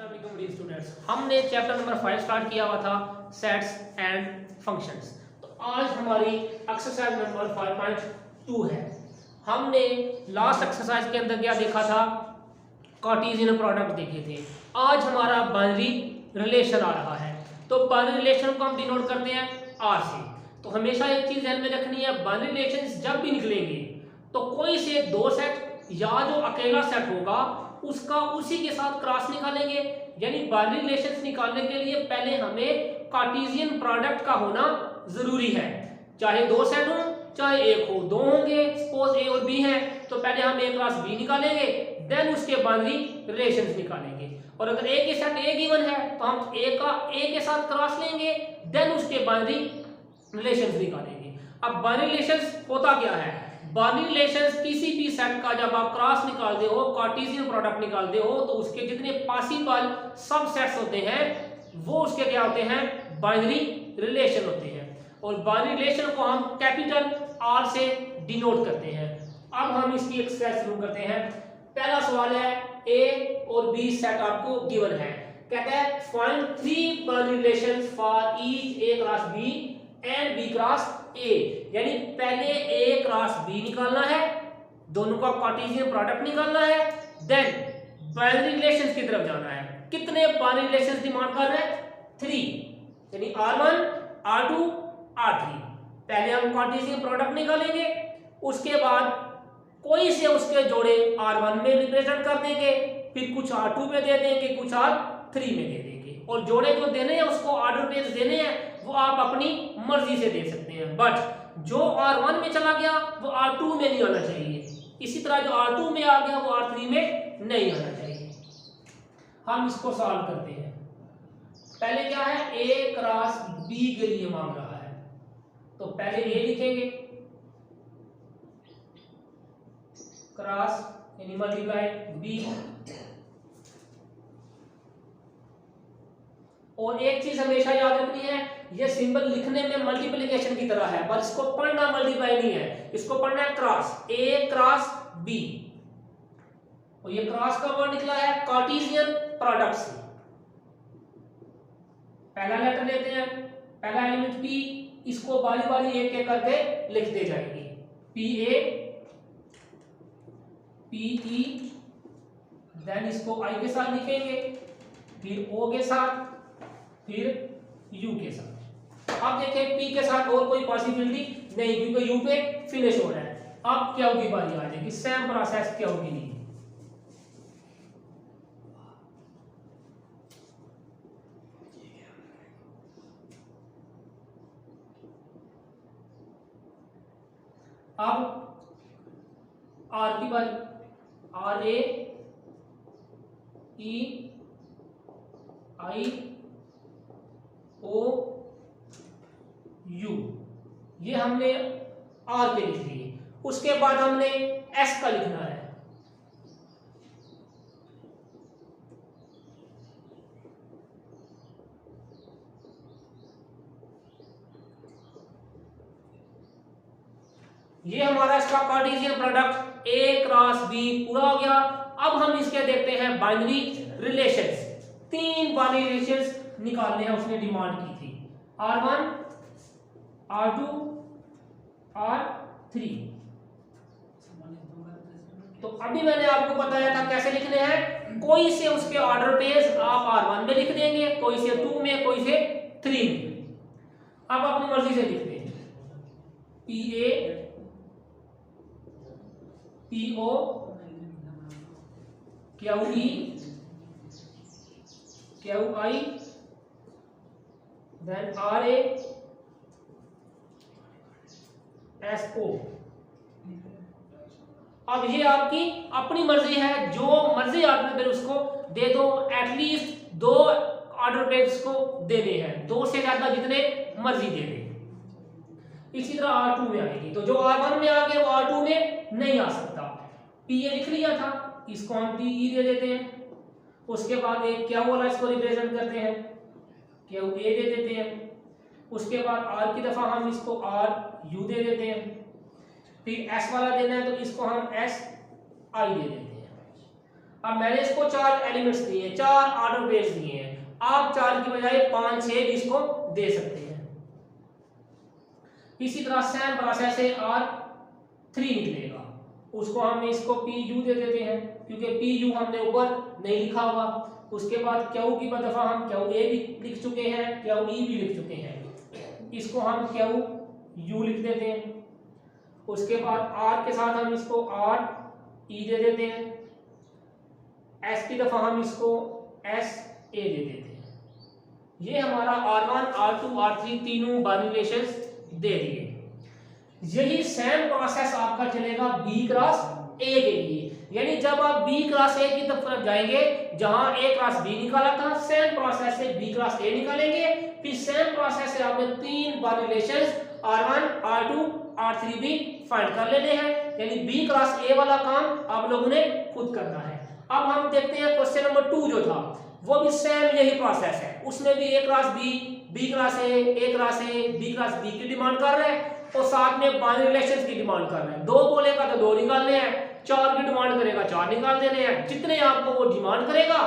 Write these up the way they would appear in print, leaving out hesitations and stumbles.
Students, हमने chapter number 5 start किया हुआ था सेट्स एंड फंक्शंस। तो आज हमारी एक्सरसाइज नंबर 5.2 है। हमने लास्ट एक्सरसाइज के अंदर क्या देखा था, कार्टेशियन प्रोडक्ट देखे थे। आज हमारा बाइनरी रिलेशन आ रहा है। तो बाइनरी रिलेशन को हम डिनोट करते हैं आर से। तो हमेशा एक चीज ध्यान में रखनी है, बाइनरी रिलेशंस जब भी निकलेंगे तो कोई से दो सेट या जो अकेला सेट होगा उसका उसी के साथ क्रॉस निकालेंगे। यानी बाइनरी रिलेशंस निकालने के लिए पहले हमें कार्टेशियन प्रोडक्ट का होना जरूरी है। चाहे दो सेट हो चाहे एक हो, दो होंगे, सपोज ए और बी है तो पहले हम ए क्रॉस बी निकालेंगे, देन उसके बाइनरी रिलेशंस निकालेंगे। और अगर ए के सेट ए गिवन है तो हम ए का ए के साथ क्रॉस लेंगे, देन उसके बाइनरी रिलेशंस निकालेंगे। अब बाइनरी रिलेशंस होता क्या है, बाइनरी रिलेशंस किसी भी सेट का जब आप क्रॉस निकालते हो, कार्टेशियन प्रोडक्ट निकालते हो, तो उसके जितने पॉसिबल सबसेट्स होते हैं वो उसके क्या होते हैं, बाइनरी रिलेशन होते हैं। और बाइनरी रिलेशन को हम कैपिटल आर से डिनोट करते हैं। अब हम इसकी एक्सरसाइज शुरू करते हैं। पहला सवाल है, ए और बी सेट आपको गिवन है, कहता है find 3 binary relations for each A cross B and B cross A. यानी पहले ए क्रॉस बी निकालना है, दोनों का कार्टेशियन प्रोडक्ट निकालना है, देन बाइनरी रिलेशंस की तरफ जाना है। कितने बाइनरी रिलेशंस डिमांड कर रहे हैं, 3, यानी R1 R2 R3। पहले हम कार्टेशियन प्रोडक्ट निकालेंगे, उसके बाद कोई से उसके जोड़े R1 में रिप्रेजेंट कर देंगे, फिर कुछ R2 में दे देंगे, कुछ R3 में दे देंगे। और जोड़े जो देने हैं उसको ऑर्डर बेस देने हैं, वो आप अपनी मर्जी से दे सकते हैं। बट जो R1 में चला गया वो R2 में नहीं आना चाहिए, इसी तरह जो R2 में आ गया वो R3 में नहीं आना चाहिए। हम इसको सॉल्व करते हैं। पहले क्या है, A क्रॉस B के लिए मांग रहा है, तो पहले A लिखेंगे क्रॉस यानी मल्टीप्लाई B। और एक चीज हमेशा याद रखनी है, ये सिंबल लिखने में मल्टीप्लिकेशन की तरह है, पर इसको पढ़ना मल्टीप्लाई नहीं है, इसको पढ़ना है क्रॉस, A क्रॉस B। और ये क्रॉस का वर्ड निकला है कार्टेशियन प्रोडक्ट से। पहला लेटर लेते हैं, पहला एलिमेंट P, इसको बारी बारी एक एक करके लिखते जाएंगे। PA PE, देन इसको I के साथ लिखेंगे, फिर O के साथ, फिर U के साथ। अब देखें P के साथ और कोई पॉसिबिलिटी नहीं, क्योंकि U पे फिनिश हो रहा है। अब क्या होगी, बारी आ जाएगी, सेम प्रोसेस क्या होगी नहीं। अब R की बारी, RA E I O U, ये हमने R के लिख दिए। उसके बाद हमने S का लिखना है। ये हमारा इसका Cartesian product A cross B पूरा हो गया। अब हम इसके देखते हैं बाइनरी रिलेशंस। 3 बाइनरी रिलेशंस निकालने हैं, उसने डिमांड की थी, R1 R2 R3। तो अभी मैंने आपको बताया था कैसे लिखने हैं, कोई से उसके ऑर्डर बेस आप R1 में लिख देंगे, कोई से 2 में, कोई से 3 में। अब अपनी मर्जी से लिखते हैं, PA PO QE QI, then RA SO। अब ये आपकी अपनी मर्जी है, जो मर्जी आपने फिर उसको दे दो। एटलीस्ट 2 ऑर्डर पेज को देने हैं, 2 से ज्यादा जितने मर्जी दे दे। इसी तरह R2 में आएगी, तो जो R1 में आ गया वो R2 में नहीं आ सकता। PA लिख लिया था, इसको हम PE दे देते हैं। उसके बाद एक क्या वाला इसको रिप्रेजेंट करते हैं, QA दे देते हैं। उसके बाद R की दफा हम इसको RU दे देते हैं। फिर S वाला देना है तो इसको हम SI दे देते हैं। अब मैंने इसको 4 एलिमेंट्स दिए हैं, 4 ऑर्डर पेयर्स दिए हैं, आप 4 की बजाय 5 6 भी इसको दे सकते हैं। इसी तरह सेम प्रोसेस से R3 निकलेगा, उसको हम इसको PU दे देते हैं क्योंकि PU हमने ऊपर नहीं लिखा हुआ। उसके बाद क्यू की दफा हम QA भी लिख चुके हैं, QE भी लिख चुके हैं, इसको हम QU लिख देते हैं। उसके बाद R के साथ हम इसको RE दे देते हैं, S की दफा हम इसको SA दे देते हैं। ये हमारा R1 R2 R3 तीनों बाइनरी रिलेशंस दे दिए। यही सेम प्रोसेस आपका चलेगा B क्रॉस A के लिए, यानी जब आप B क्रॉस A की तरफ जाएंगे, जहां A क्रॉस B निकाला था, सेम प्रोसेस से B क्रॉस A निकालेंगे, फिर सेम प्रोसेस से आपने तीन binary relations R1 R2 R3 भी फाइंड कर लेने हैं, यानी B क्रॉस A वाला काम आप लोगों ने खुद करना है। अब हम देखते हैं क्वेश्चन नंबर 2 जो था, वो भी सेम यही प्रोसेस है, उसमें भी A cross B, B cross A cross A, B cross B की डिमांड कर रहे हैं और साथ में बाइनरी रिलेशंस की डिमांड कर रहे हैं। 2 बोलेगा तो 2 निकालने हैं, 4 की डिमांड करेगा 4 निकाल देने हैं। जितने आपको वो डिमांड करेगा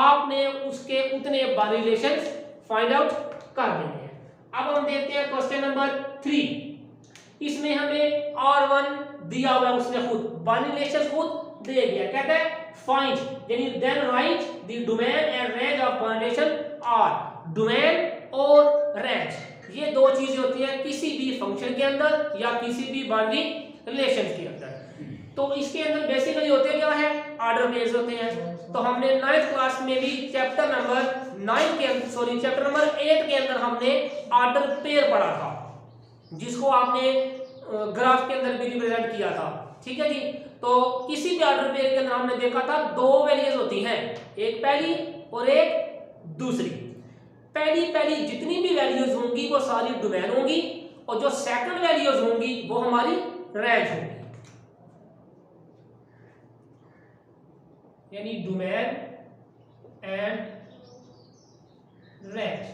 आपने उसके उतने बाइनरी रिलेशंस फाइंड आउट कर देने हैं। अब हम देखते हैं क्वेश्चन नंबर 3। इसमें हमें R1 दिया हुआ है, उसने खुद बाइनरी रिलेशंस खुद दे दिया, कहता है फाइंड, यानी then write the domain and range of binary relation R। Domain और रेंज ये दो चीजें होती हैं किसी भी फंक्शन के अंदर या किसी भी बाइनरी रिलेशन के अंदर। तो इसके अंदर बेसिकली होते क्या है, ऑर्डर पेयर्स होते हैं। तो हमने 9th क्लास में भी चैप्टर नंबर 9 के चैप्टर नंबर 8 के अंदर हमने ऑर्डर पेयर पढ़ा था, जिसको आपने ग्राफ के अंदर भी रिप्रेजेंट किया था, ठीक है जी। तो किसी भी ऑर्डर पेयर के अंदर हमने देखा था 2 वैल्यूज होती हैं, एक पहली और एक दूसरी। पहली जितनी भी वैल्यूज होंगी वो सारी डोमेन होंगी, और जो सेकंड वैल्यूज होंगी वो हमारी रेंज होंगी, यानी डोमेन एंड रेंज।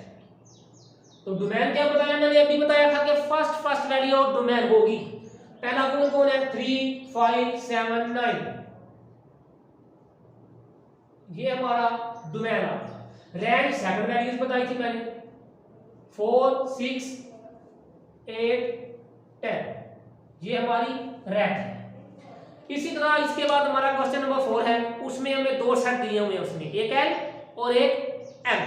तो डोमेन क्या बताया मैंने अभी बताया था कि फर्स्ट वैल्यू ऑफ डोमेन होगी। पहला कौन है, 3 5 7 9, ये हमारा डोमेन आ। रेंज सेकंड वैल्यूज बताई थी मैंने, 4 6 8 10, ये हमारी रेंज है। इसी तरह इसके बाद हमारा क्वेश्चन नंबर 4 है, उसमें हमें 2 सेट दिए हुए हैं, उसमें एक L और एक M।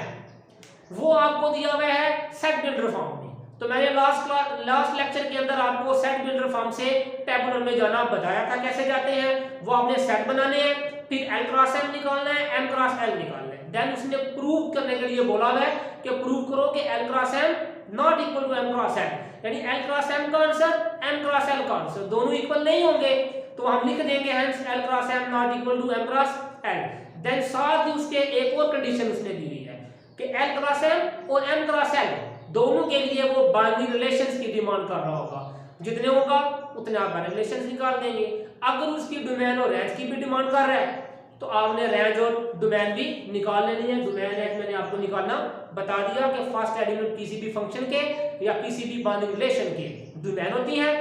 वो आपको दिया हुआ है सेट बिल्डर फॉर्म में। तो मैंने लास्ट लेक्चर के अंदर आपको सेट बिल्डर फॉर्म से टेबुलर में जाना बताया था कैसे जाते हैं। वो आपने सेट बनाने हैं, फिर L क्रॉस M निकालना है, M क्रॉस L निकालना है। देन उसने प्रूव करने के लिए बोला है कि प्रूव करो कि L cross M not equal to M cross L, यानी L क्रॉस M का आंसर M क्रॉस L का आंसर दोनों इक्वल नहीं होंगे, तो हम लिख देंगे hence L cross M not equal to M cross L। Then साथ ही उसके एक और कंडीशन उसने दी हुई है कि L क्रॉस M और M क्रॉस L दोनों के लिए वो बाइनरी रिलेशंस की डिमांड कर रहा होगा, जितने होगा उतने आप बाइनरी रिलेशंस निकाल देंगे। अगर उसकी डोमेन और रेंज की भी डिमांड कर रहा है तो आपने रेंज और डोमेन भी निकाल लेनी है। डोमेन रेंज मैंने आपको निकालना बता दिया कि फर्स्ट एलिमेंट किसी भी फंक्शन के या किसी भी बाइनरी रिलेशन के डोमेन होती है,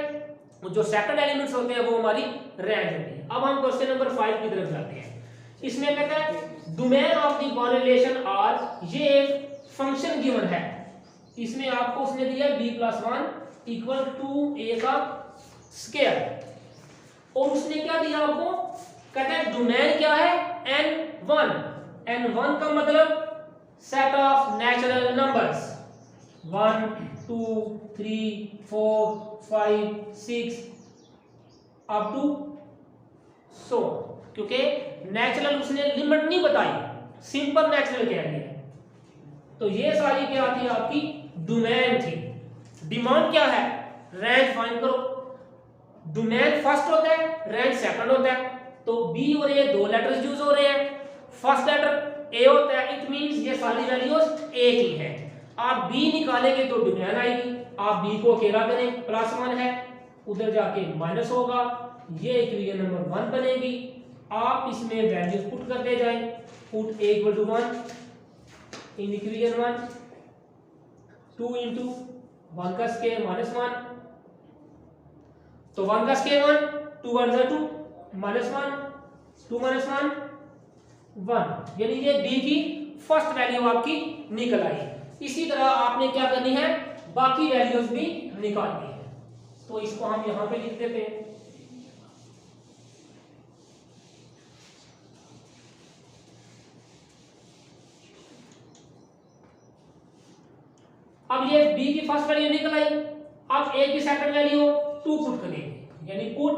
जो सेकंड एलिमेंट्स होते हैं वो हमारी रेंज होती है। अब हम क्वेश्चन नंबर 5 की तरफ जाते हैं। इसमें कहता है domain of the binary relation R, ये एक फंक्शन गिवन है, इसमें आपको उसने दिया b+1 इक्वल टू a का स्क्वायर, और उसने क्या दिया आपको, कहता है डोमेन क्या है n1। n1 का मतलब set of natural numbers 1 2 3 4 5 6 up to 100, क्योंकि नेचुरल उसने लिमिट नहीं बताई, सिंपल नेचुरल कह दिया। तो ये सारी क्या थी, आपकी डोमेन थी। डिमांड क्या है, रेंज फाइंड करो। डोमेन फर्स्ट होता है, रेंज सेकंड होता है, तो B और A दो लेटर्स यूज हो रहे हैं। फर्स्ट लेटर A होता है, इट मींस ये सारी वैल्यूज एक ही है। आप B निकालेंगे तो डोमेन आएगी, आप B को अकेला करें +1 है, उधर जाके माइनस होगा, ये इक्वेशन नंबर 1 बनेगी। आप इसमें वैल्यूज पुट करते जाएं, put A equal to 1 in equation 1, 2 into 1 का स्क्वायर -1, तो 1 का स्क्वायर 1, 2 1 2 -1, 2 -1 1, यानी ये बी की फर्स्ट वैल्यू आपकी निकल आई। इसी तरह आपने क्या करनी है, बाकी वैल्यूज भी निकालनी है। तो इसको हम यहां पे लिख देते हैं। अब ये b की फर्स्ट वैल्यू निकल आई, अब a की सेकंड वैल्यू 2 पुट करेंगे, यानी put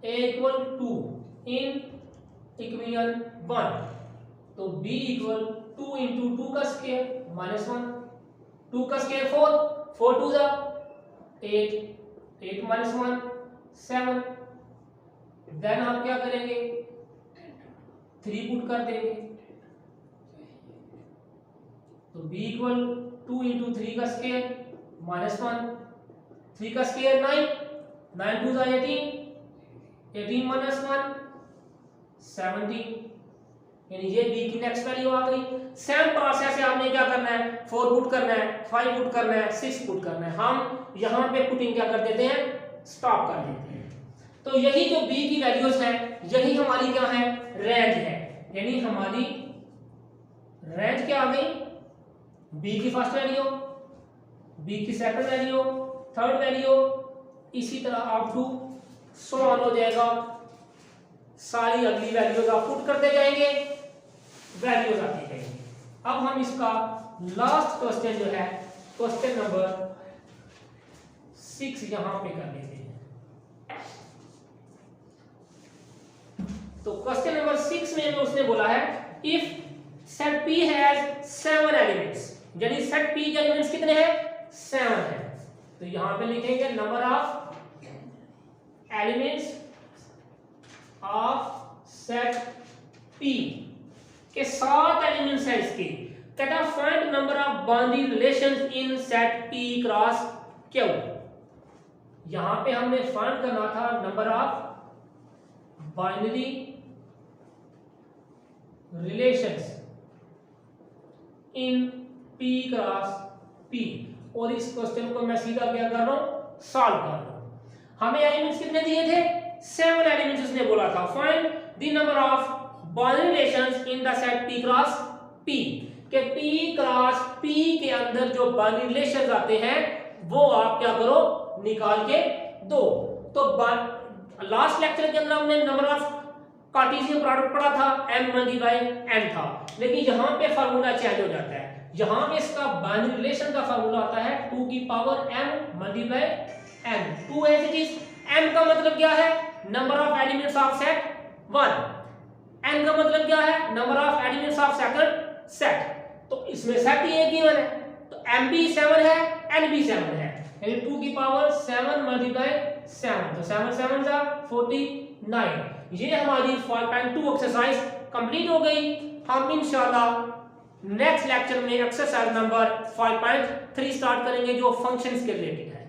a equal 2 in equation 1, तो b इक्वल 2 इंटू 2 का स्क्वायर -1, 2 का स्क्वायर 4, 4 2 जा 8, 8 -1 7। देन आप क्या करेंगे, 3 पुट कर देंगे, तो b इक्वल 2 इंटू 3 का स्क्वायर -1, 3 का स्क्वायर 9, 9 2 18, 18 -1 17, यानी ये b की नेक्स्ट वैल्यू आ गई। सेम प्रोसेस से आपने क्या करना है, 4 पुट करना है, 5 पुट करना है, 6 पुट करना है। हम यहां पे पुटिंग क्या कर देते हैं, स्टॉप कर देते हैं। तो यही जो b की वैल्यूज है, यही हमारी क्या है, रेंज है। यानी हमारी रेंज क्या आ गई, b की फर्स्ट वैल्यू, b की सेकंड वैल्यू, थर्ड वैल्यू, इसी तरह अप टू सो ऑन हो जाएगा। सारी अगली वैल्यूज आप पुट करते जाएंगे, वैल्यूज आती जाएंगी। अब हम इसका लास्ट क्वेश्चन जो है, क्वेश्चन नंबर 6 यहां पे कर लेते हैं। तो क्वेश्चन नंबर 6 में उसने बोला है, if set P has 7 elements, यानी सेट P के एलिमेंट्स कितने हैं, 7 है। तो यहां पे लिखेंगे number of elements of set P के 7 एलिमेंट्स है इसके। कहता find number of boundary relations in set P cross Q। यहां पे हमने फाइंड करना था number of binary relations in P cross P, और इस क्वेश्चन को मैं सीधा क्या कर रहा हूं, सॉल्व कर रहा हूं। हमें एलिमेंट्स कितने दिए थे, 7 एलिमेंट्स उसने बोला था। Find the number of boundary relations in the set P cross P, के P क्रॉस P के अंदर जो बाउंड्री रिलेशंस आते हैं वो आप क्या करो, निकाल के दो। तो लास्ट लेक्चर के अंदर हमने नंबर ऑफ कार्टेशियन प्रोडक्ट पढ़ा था, m मल्टीप्लाई n था, लेकिन यहां पे फार्मूला चेंज हो जाता है। यहां पे इसका बाइनरी रिलेशन का फार्मूला आता है 2 की power m multiply n। 2 as it is, m का मतलब क्या है, number of elements of set 1, n का मतलब क्या है, number of elements of second set. तो इसमें सेट ही एक गिवन है, तो m भी 7 है, n भी 7 है, यानी 2 की पावर 7 मल्टीप्लाई 7, तो 7 7 जा 49। ये हमारी 5.2 एक्सरसाइज कंप्लीट हो गई। हम इंशाल्लाह नेक्स्ट लेक्चर में एक्सरसाइज नंबर 5.3 स्टार्ट करेंगे, जो फंक्शंस के रिलेटेड है।